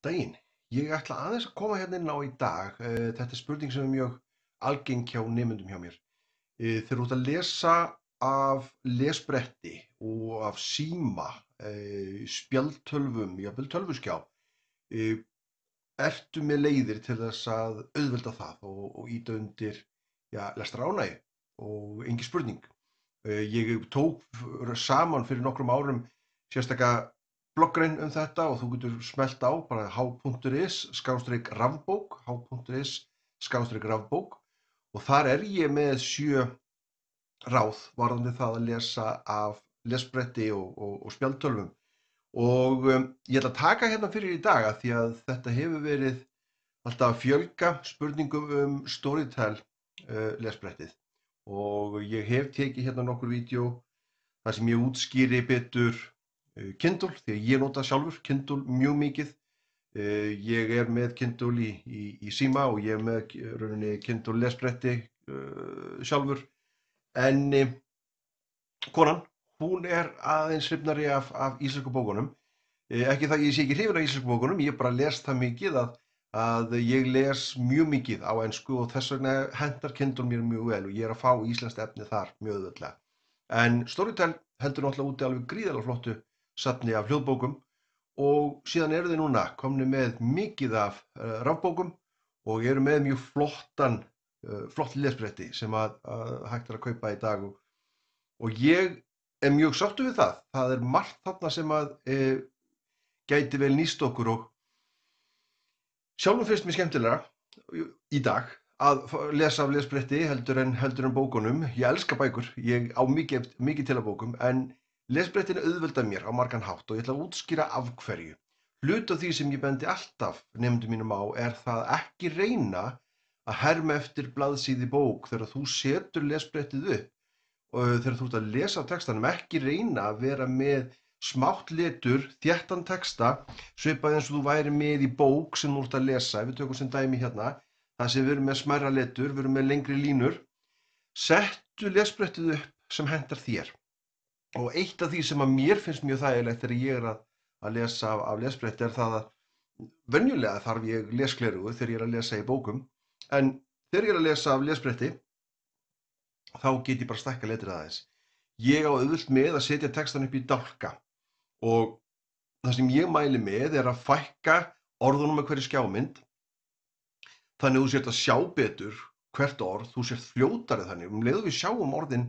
Daginn. Ég ætla aðeins að koma hérna inn á í dag. Þetta er spurning sem er mjög algeng hjá nemendum hjá mér. Þegar þú ert að lesa af lesbretti og af síma, spjaldtölvum, jafnvel tölvuskjá, eh, ertu með leiðir til þess að auðvelda það og ýta undir, ja, lestraránægju og engin spurning. Ég tók saman fyrir nokkrum árum sérstaka bloggrein þetta og þú getur smellt á bara h.is/rafbók, h.is/rafbók og þar er ég með 7 ráð varðandi það að lesa af lesbretti og spjaldtölvum. Og ég ætla að taka hérna fyrir í dag því að þetta hefur verið alltaf að fjölga spurningum Storytel lesbrettið og ég hef tekið hérna nokkur vídeo þar sem ég útskýri betur Kindle, því að ég nota sjálfur Kindle mjög mikið. Ég er með Kindle í síma og ég er með rauninni Kindle lesbretti sjálfur, en konan, hún er aðeins hrifnari af íslensku bókunum. Ekki það ég sé ekki hrifinn af íslensku bókunum, ég bara les það mikið að ég les mjög mikið á ensku og þess vegna hentar Kindle mér mjög vel og ég er að fá íslenskt efni þar mjög auðveldlega. En Storytel heldur náttúrulega úti alveg gríðarlega flottu safni af hljóðbókum og síðan eru þeir núna komnir með mikið af rafbókum og eru með mjög flott lesbretti sem að hægt er að kaupa í dag og ég er mjög sáttur við það. Það er margt þarna sem að gæti vel nýst okkur og sjálfum finnst mér skemmtilegra í dag að lesa af lesbretti heldur en bókunum. Ég elska bækur, ég á mikið til af bókum, en lesbrettin auðvelda mér á margan hátt og ég ætla að útskýra af hverju. Hluti af því sem ég bendi alltaf nemendum mínum á er það ekki reyna að herma eftir blaðsíðu í bók þegar þú setur lesbrettið upp og þegar þú ert að lesa af textanum, ekki reyna að vera með smátt letur, þéttan texta, svipað eins og þú væri með í bók sem þú ert að lesa. Ef við tökum sem dæmi hérna, það sem við erum með smærra letur, við erum með lengri línur, settu lesbrettið upp sem hentar þér. Og eitt af því sem að mér finnst mjög þægilegt þegar ég er að lesa af lesbretti er það að venjulega þarf ég lesglerugu þegar ég er að lesa í bókum, en þegar ég er að lesa af lesbretti, þá get ég bara stækka letrið aðeins. Ég á auðvelt með að setja textan upp í dálka og það sem ég mæli með er að fækka orðunum með hverju skjámynd þannig að þú sért að sjá betur hvert orð, þú sért fljótari þannig. Leið við sjáum orðin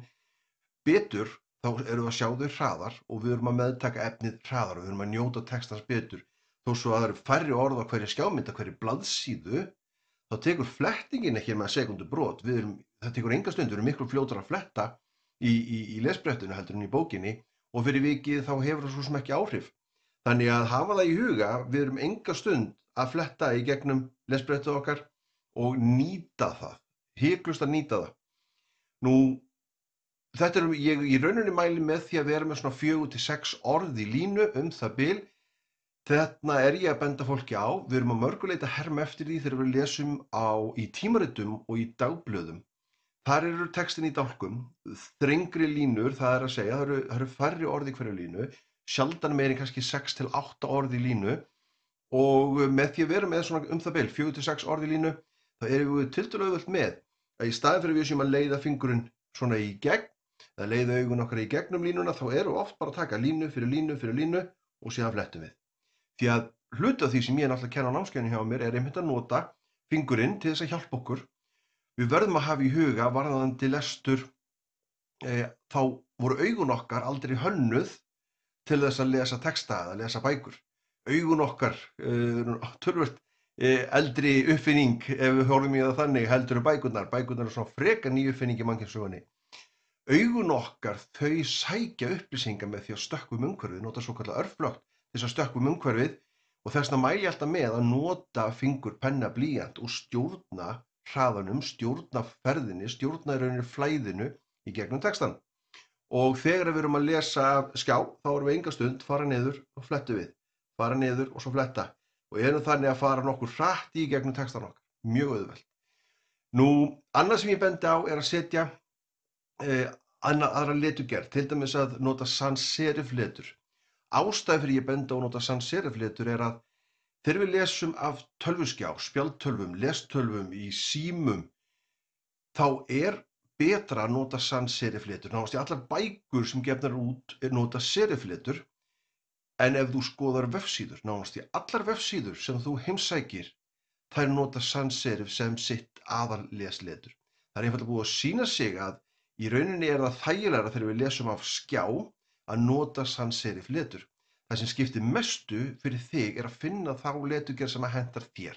betur þá erum við að sjá þau hraðar og við erum að meðtaka efnið hraðar og við erum að njóta textans betur. Þó svo að það eru færri orð á hverju skjámynd, á hverju blaðsíðu, þá tekur flettingin ekki með sekúndubrot. Það tekur enga stund, við erum miklu fljótar að fletta í lesbrettinu heldur en í bókinni og fyrir vikið þá hefur það svo sem ekki áhrif. Þannig að hafa það í huga, við erum enga stund að fletta í gegnum lesbrettið okkar og nýta það, hiklaust að nýta það. Nú, þetta ég í rauninni mæli með því að vera með svona 4 til 6 orð í línu það bil. Þarna er ég að benda fólki á, við erum að mörgu leyti að herma eftir því þegar við lesum í tímaritum og í dagblöðum. Þar eru textin í dálkum, þrengri línur, það er að segja, það eru færri orð í hverju línu, sjaldan meira en kannski 6 til 8 orð í línu og með því að vera með svona það bil 4 til 6 orð í línu, þá erum við tiltölulega auðvelt með að í staðinn fyrir við séum að leiða fingurinn svona í gegn, eða leiða augun okkar í gegnum línuna, þá erum við oft bara að taka línu fyrir línu og síðan flettum við. Því að hluti af því sem ég er náttúrulega að kenna á námskeiðinu hjá mér er einmitt að nota fingurinn til þess að hjálpa okkur. Við verðum að hafa í huga varðandi lestur, þá voru augun okkar aldrei hönnuð til þess að lesa texta eða lesa bækur. Augun okkar, töluvert eldri uppfinning, ef við horfum í það þannig, heldur bækurnar. Bækurnar er svona frekar ný uppfinning í mannkynssögunni. Augun okkar, þau sækja upplýsingar með því að stökkva umhverfið, nota svokallað örflögt til þess að stökkva umhverfið og þess vegna mæli ég alltaf með að nota fingur, penna, blýant og stjórna hraðanum, stjórna ferðinni, stjórna í rauninni flæðinu í gegnum textan. Og þegar við erum að lesa skjá, þá erum við enga stund fara niður og flettu við, fara niður og svo fletta og erum þannig að fara nokkur hratt í gegnum textan okkar, mjög auðvelt. Nú, annað sem ég bendi á er að setja aðra leturgerð, til dæmis að nota sans serif letur. Ástæða fyrir ég bendi á að nota sans serif letur er að Þegar við lesum af tölvuskjá, spjaldtölvum, lestölvum, í símum, þá er betra að nota sans serifletur. Nánast í allar bækur sem gefnar út nota serifletur, en ef þú skoðar vefsíður, nánast í allar vefsíður sem þú heimsækir, þær nota sans serif sem sitt aðallesletur. Það er einfaldlega búið að sýna sig að í rauninni er það þægilegra þegar við lesum af skjá að nota sans serif letur. Það sem skiptir mestu fyrir þig er að finna þá leturgerð sem að hentar þér,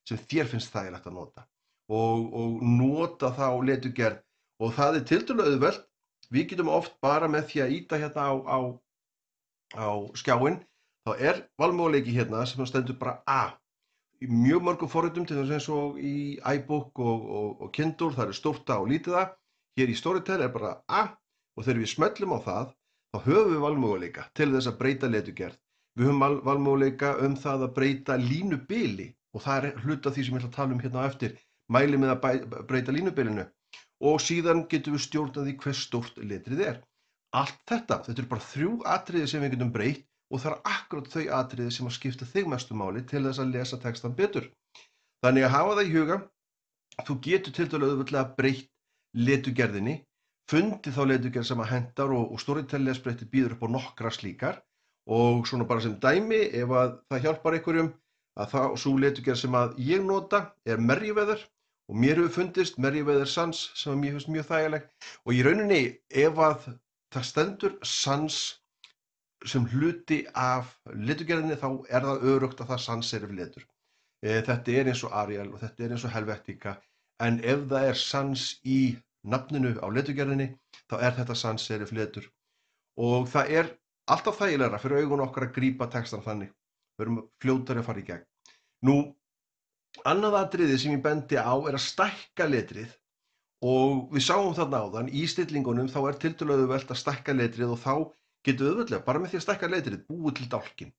sem þér finnst þægilegt að nota og nota þá leturgerð, og það er tiltölulega auðvelt. Við getum oft bara með því að ýta hérna á skjáinn, þá er valmöguleiki hérna sem stendur bara A. Í mjög mörgum forritum, til þess eins og í iBook og Kindle, það er stórt A og lítið A. Hér í Storytel er bara A, og þegar við smellum á það, þá höfum við valmöguleika til þess að breyta leturgerð. Við höfum valmöguleika það að breyta línubili, og það er hluti af því sem ég ætla að tala um hérna á eftir, mæli með að breyta línubilinu, og síðan getum við stjórnað því hver stórt letrið er. Allt þetta eru bara 3 atriði sem við getum breytt, og það er akkurat þau atriði sem að skipta þig mestu máli til þess að lesa textan betur. Þannig að hafa það í huga, þú getur tiltölulega auðveldlega breytt leturgerðinni, fundið þá leturgerð sem að hentar, og Storytel lesbrettið býður upp á nokkra slíkar, og svona bara sem dæmi, ef að það hjálpar einhverjum, að þá sú leturgerð sem að ég nota er Merriweather, og mér hefur fundist Merriweather Sans sem að mér finnst mjög þægileg, og í rauninni ef að það stendur sans sem hluti af leturgerðinni, þá er það öruggt að það sans serif letur. Þetta er eins og Arial og þetta er eins og Helvetica, en ef það er sans í nafninu á leturgerðinni, þá er þetta sans serif letur. Og það er alltaf þægilegra fyrir augun okkar að grípa textan þannig. Við erum fljótari að fara í gegn. Nú, annað atriði sem ég bendi á er að stækka letrið, og við sáum þarna áðan í stillingunum, þá er tiltölulega auðvelt að stækka letrið, og þá getum við auðveldlega bara með því að stækka letrið búið til dálkinn.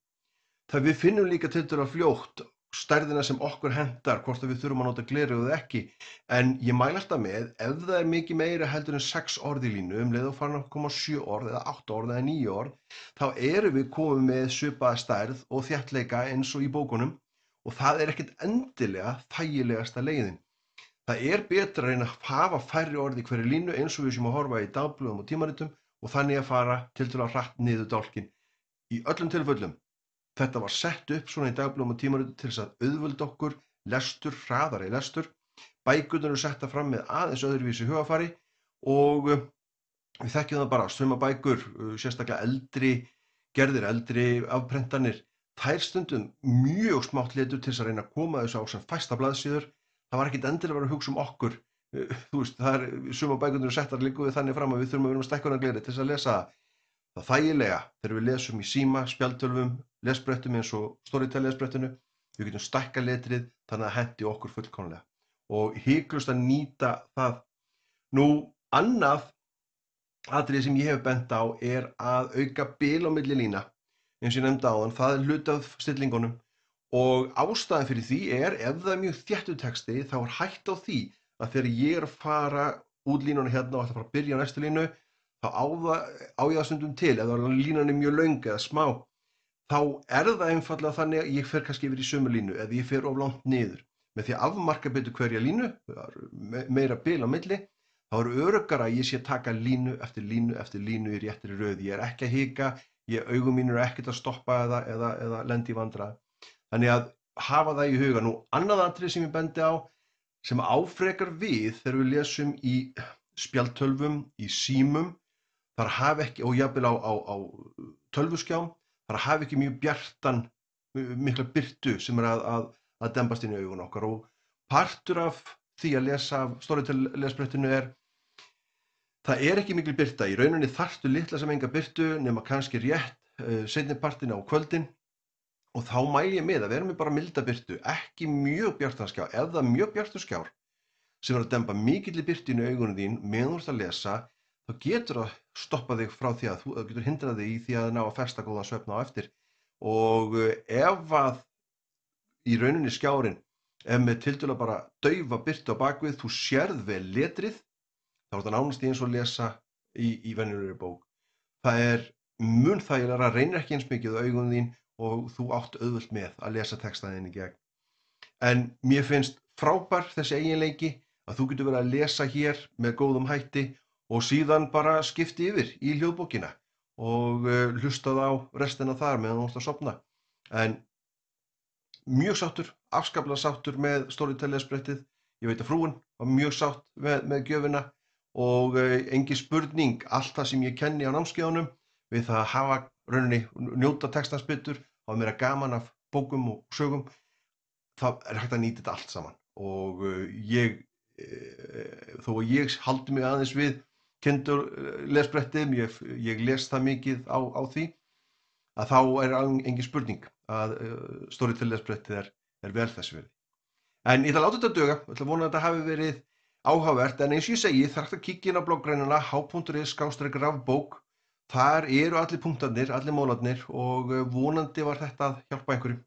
Það við finnum líka tiltölulega fljótt stærðina sem okkur hentar, hvort að við þurfum að nota gleraugu eða ekki, en ég mæli alltaf með, ef það er mikið meira heldur en 6 orð í línu, leið og farin að koma 7 orð eða 8 orð eða 9 orð, þá erum við komið með svipaða stærð og þéttleika eins og í bókunum, og það er ekkert endilega þægilegasta leiðin. Það er betra að reyna að hafa færri orð í hverju línu, eins og við sem að horfa í dagblöðum og tímaritum, og þannig að fara tiltölulega hratt niður dálkinn. Í öllum tilfellum, þetta var sett upp svona í dagblöðum og tímaritum til þess að auðvelda okkur lestur, hraðari lestur. Bækurnar eru settar fram með aðeins öðruvísi hugafari, og við þekkjum það bara, suma bækur, sérstaklega eldri gerðir, eldri afprentanir, þær stundum mjög smátt letur til þess að reyna að koma þessu á sem fæsta blaðsíður. Það var ekkert endilega verið að hugsa um okkur. Þú veist, suma bækurnar eru settar líka við þannig fram að við þurfum að vera með stækkunargleri til þess að lesa það þægilega þegar við lesum í síma, spjaldtölvum, lesbrettum eins og Storytel lesbrettinu. Við getum stækka letrið þannig að henti okkur fullkomlega, og hiklaust að nýta það. Nú, annað atriði sem ég hef bent á er að auka bil á milli lína, eins og ég nefndi áðan, það er hluti af stillingunum. Og ástæðan fyrir því er, ef það er mjög þéttur texti, þá er hætt á því að þegar ég er að fara út línuna hérna og ætla að fara að byrja á næstu línu, þá á ég það stundum til, ef línan er mjög löng eða smá, þá er það einfaldlega þannig að ég fer kannski yfir í sömu línu, eða ég fer of langt niður. Með því að afmarka betur hverja línu, meira bil á milli, þá er öruggara að ég sé að taka línu eftir línu eftir línu í réttri röð. Ég er ekki að hika, augum mín eru ekkert að stoppa eða lenda í vandræðum. Þannig að hafa það í huga. Nú, annað atriði sem ég bendi á, sem áfrekar við þegar við lesum í spjaldtölvum, í símum, þar hafa ekki, og jafnvel á tölvuskjám, þar hafa ekki mjög bjartan, mikla birtu sem er að dembast inn í augun okkar, og partur af því að lesa af Storytel lesbrettinu er, það er ekki mikil birta. Í rauninni þarftu litla sem enga birtu, nema kannski rétt seinni partinn á kvöldin, og þá mæli ég með að vera með bara milda birtu, ekki mjög bjartan skjár. Ef það er mjög bjartur skjár sem er að demba mikilli birtu inn í augunum þín meðan þú ert að lesa, þá getur það stoppa þig frá því að þú getur hindrað þig í því að ná að festa góðan svefn á eftir. Og ef að í rauninni skjárinn er með tiltölulega bara daufa birtu á bakvið, þú sérð vel letrið, þá er þetta nánast eins og að lesa í venjulegri bók. Það er mun þægilegra, reynir ekki eins mikið á augunum þín, og þú átt auðvelt með að lesa textaðinn í gegn. En mér finnst frábær þessi eiginleiki að þú getur verið að lesa hér með góðum hætti og síðan bara skipti yfir í hljóðbókina og hlustaðu á restina þar meðan þú ert að sofna. En mjög sáttur, afskaplega sáttur með Storytel-lesbrettið. Ég veit að frúin var mjög sátt með gjöfina og engin spurning, allt það sem ég kenni á námskeiðunum við það að hafa rauninni, njóta textans betur, hafa meira gaman af bókum og sögum, það hægt að nýta þetta allt saman. Og þó að ég haldi mig aðeins við Kindle-lesbrettið, ég les það mikið á því, að þá engin spurning að Storytel-lesbrettið er vel þess virði. En ég ætla að láta þetta duga, ég ætla að vona að þetta hafi verið áhugavert, en eins og ég segi, það er hægt að kíkja inn á blogggreinina h.is/rafbók. Þar eru allir punktarnir, allir mólarnir og vonandi var þetta að hjálpa einhverjum.